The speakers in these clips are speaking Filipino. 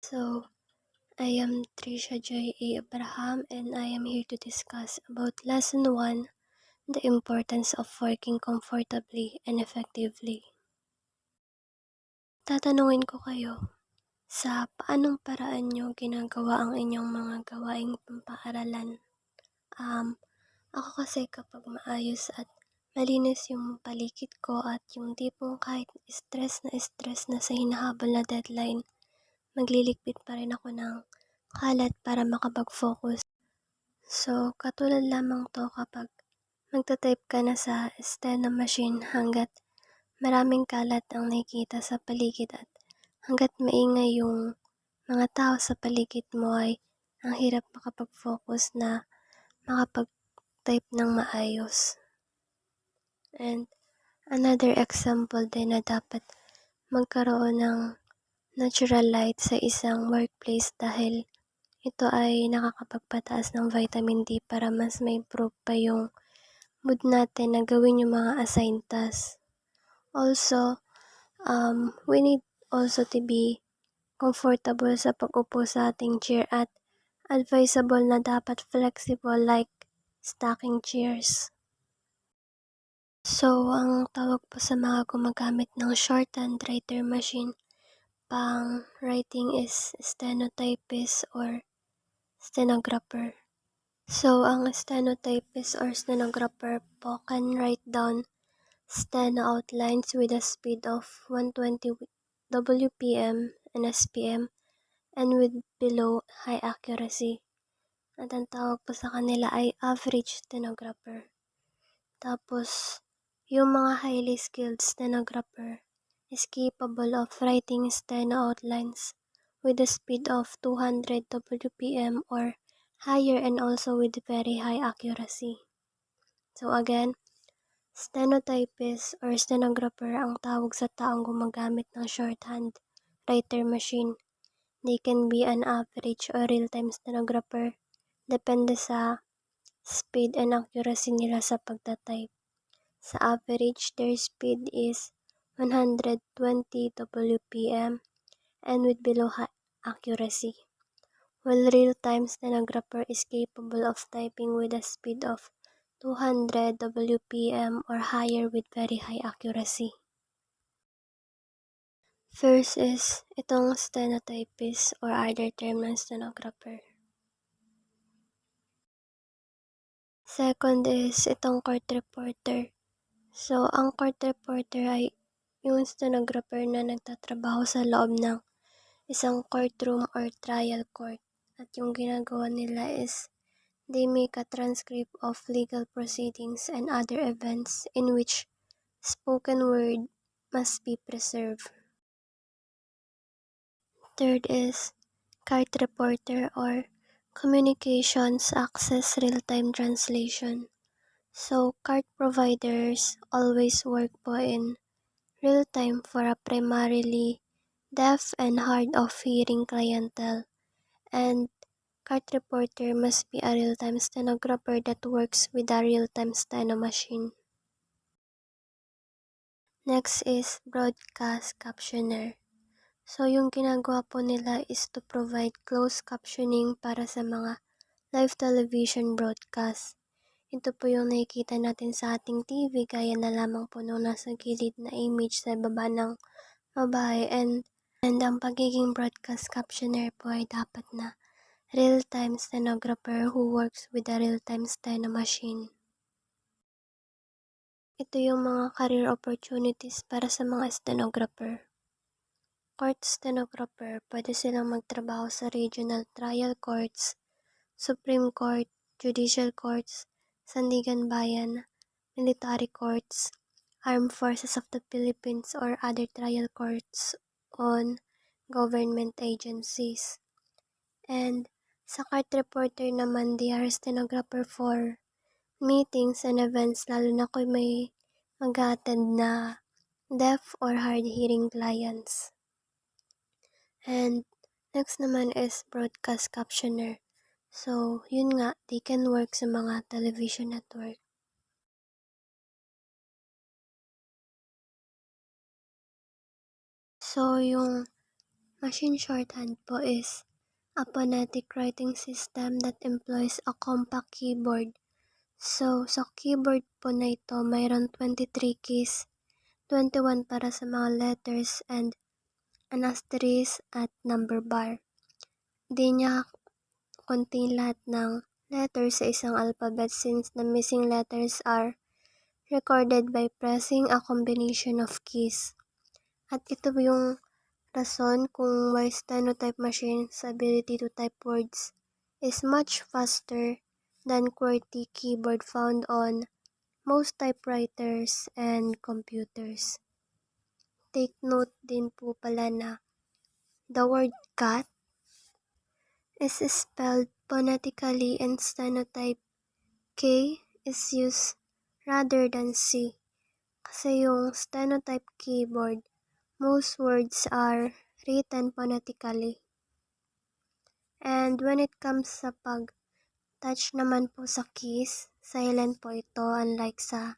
So, I am Trisha Joy A. Abraham and I am here to discuss about Lesson 1, the importance of working comfortably and effectively. Tatanungin ko kayo, sa paanong paraan nyo ginagawa ang inyong mga gawaing pampaaralan? Ako kasi kapag maayos at malinis yung paligid ko at yung tipong kahit stress na sa hinahabol na deadline, magliligpit pa rin ako ng kalat para makapag-focus. So, katulad lamang to kapag magta-type ka na sa steno machine hanggat maraming kalat ang nakikita sa paligid at hanggat maingay yung mga tao sa paligid mo ay ang hirap makapag-focus na makapag-type ng maayos. And another example din na dapat magkaroon ng natural light sa isang workplace dahil ito ay nakakapagpataas ng vitamin D para mas ma-improve pa yung mood natin na gawin yung mga assigned tasks. Also, we need also to be comfortable sa pag-upo sa ating chair at advisable na dapat flexible like stacking chairs. So, ang tawag po sa mga gumagamit ng shorthand writer machine pang writing is stenotypist or stenographer. So, ang stenotypist or stenographer po can write down steno outlines with a speed of 120 WPM and SPM and with below high accuracy. At ang tawag po sa kanila ay average stenographer. Tapos, yung mga highly skilled stenographer is capable of writing steno outlines with a speed of 200 WPM or higher and also with very high accuracy. So again, stenotypist or stenographer ang tawag sa taong gumagamit ng shorthand writer machine. They can be an average or real-time stenographer depende sa speed and accuracy nila sa pagtatype. Sa average, their speed is 120 WPM and with below high accuracy, while real-time stenographer is capable of typing with a speed of 200 WPM or higher with very high accuracy. First is itong stenotypist or other term ng stenographer. Second is itong court reporter. So, ang court reporter ay yung stenographer na nagtatrabaho sa loob ng isang courtroom or trial court. At yung ginagawa nila is they make a transcript of legal proceedings and other events in which spoken word must be preserved. Third is court reporter or communications access real-time translation. So, card providers always work po in real-time for a primarily deaf and hard of hearing clientele, and card reporter must be a real-time stenographer that works with a real-time steno machine. Next is broadcast captioner. So, yung ginagawa po nila is to provide closed captioning para sa mga live television broadcast. Ito po yung nakikita natin sa ating TV gaya na lamang po nung nasa gilid na image sa baba ng babae and ang pagiging broadcast captioner po ay dapat na real-time stenographer who works with a real-time steno machine. Ito yung mga career opportunities para sa mga stenographer. Court stenographer, pwede silang magtrabaho sa regional trial courts, Supreme Court, judicial courts, sandigan bayan, military courts, Armed Forces of the Philippines or other trial courts on government agencies. And sa court reporter naman, they are stenographer for meetings and events lalo na kung may mag-attend na deaf or hard-hearing clients. And next naman is broadcast captioner. So, yun nga, they can work sa mga television network. So, yung Machine shorthand po is a phonetic writing system that employs a compact keyboard. So, sa keyboard po na ito, mayroon 23 keys, 21 para sa mga letters and an asterisk at number bar. Di niya contain lahat ng letters sa isang alphabet since the missing letters are recorded by pressing a combination of keys. At ito yung rason kung why stenotype machine's ability to type words is much faster than QWERTY keyboard found on most typewriters and computers. Take note din po pala na the word cat is spelled phonetically and stenotype K is used rather than C. Kasi yung stenotype keyboard, most words are written phonetically. And when it comes sa pag-touch naman po sa keys, silent po ito unlike sa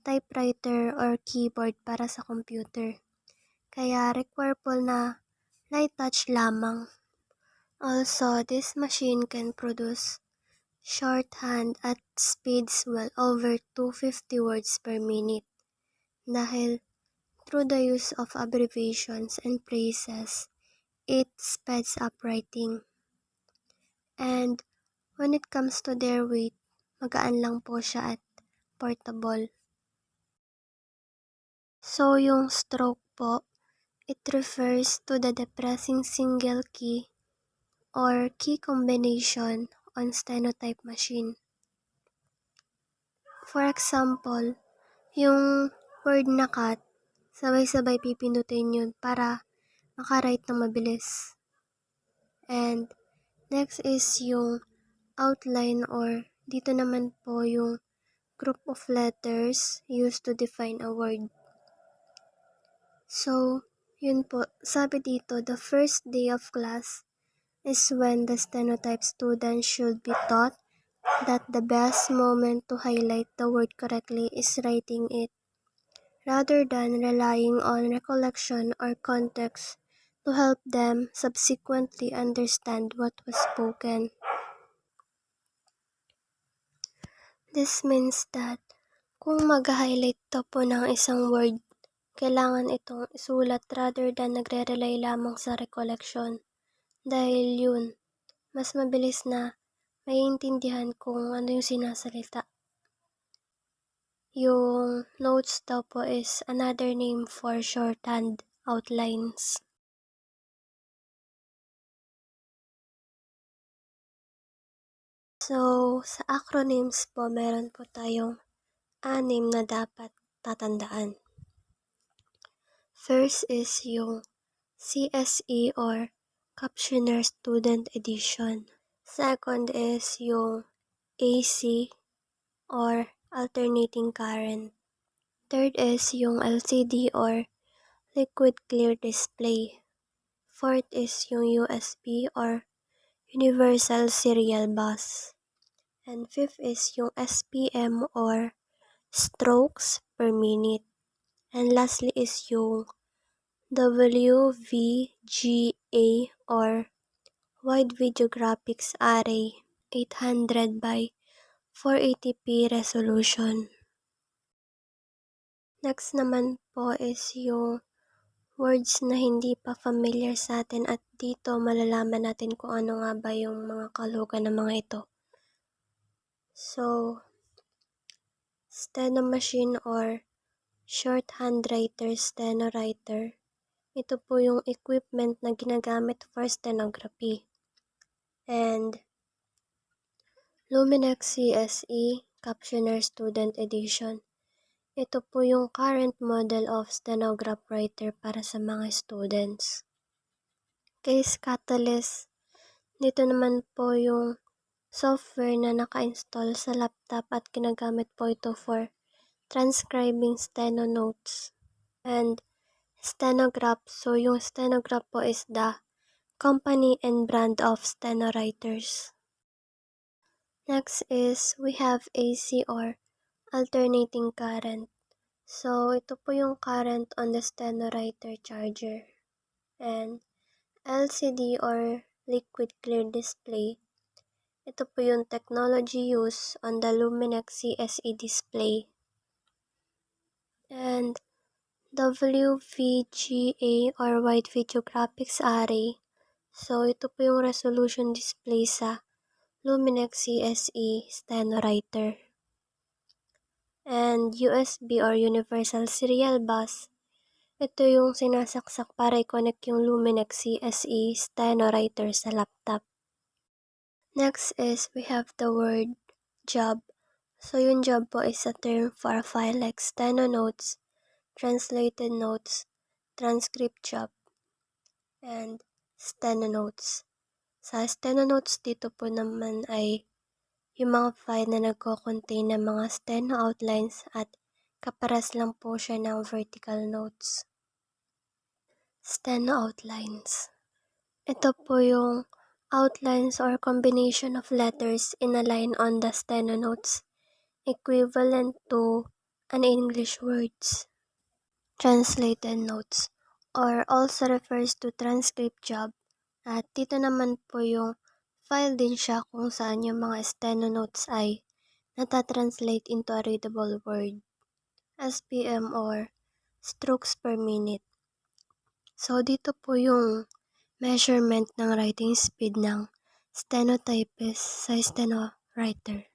typewriter or keyboard para sa computer. Kaya require po na light touch lamang. Also, this machine can produce shorthand at speeds well over 250 words per minute. Dahil through the use of abbreviations and phrases, it speeds up writing. And when it comes to their weight, magaan lang po siya at portable. So yung stroke po, it refers to the depressing single key or key combination on stenotype machine. For example, yung word na cat, sabay-sabay pipindutin yun para makarite na mabilis. And next is yung outline or dito naman po yung group of letters used to define a word. So, yun po, sabi dito, the first day of class is when the stenotype student should be taught that the best moment to highlight the word correctly is writing it, rather than relying on recollection or context to help them subsequently understand what was spoken. This means that kung mag-highlight to po ng isang word, kailangan itong isulat rather than nagre-rely lamang sa recollection. Dahil yun, mas mabilis na maiintindihan kung ano yung sinasalita. Yung notes daw po is another name for shorthand outlines. So, sa acronyms po, meron po tayong 6 na dapat tatandaan. First is yung CSE or Captioner Student Edition. Second is yung AC or Alternating Current. Third is yung LCD or Liquid Clear Display. Fourth is yung USB or Universal Serial Bus. And fifth is yung SPM or strokes per minute. And lastly is yung WVGA or Wide Video Graphics Array 800 by 480p resolution. Next naman po is yung words na hindi pa familiar sa atin at dito malalaman natin kung ano nga ba yung mga kahulugan ng mga ito. So, steno machine or shorthand writer, steno writer. Ito po yung equipment na ginagamit for stenography. And Luminex CSE Captioner Student Edition. Ito po yung current model of stenograph writer para sa mga students. Case Catalyst. Dito naman po yung software na naka-install sa laptop at ginagamit po ito for transcribing steno notes. And Stenograph. So, yung Stenograph po is the company and brand of steno writers. Next is we have AC or Alternating Current. So, ito po yung current on the steno writer charger. And LCD or liquid clear display. Ito po yung technology used on the Luminex CSE display. And WVGA or Wide Video Graphics Array. So, ito po yung resolution display sa Luminex CSE Steno-Writer. And USB or Universal Serial Bus. Ito yung sinasaksak para i-connect yung Luminex CSE Steno-Writer sa laptop. Next is we have the word job. So yung job po is a term for a file like steno notes, translated notes, transcript job, and steno notes. Sa steno notes dito po naman ay yung mga file na nagko-contain ng mga steno outlines at kaparas lang po siya ng vertical notes. Steno outlines. Ito po yung outlines or combination of letters in a line on the steno notes, equivalent to an English words. Translated notes, or also refers to transcript job. At dito naman po yung file din siya kung saan yung mga steno notes ay natatranslate into a readable word, SPM or strokes per minute. So dito po yung measurement ng writing speed ng stenotypist sa steno writer.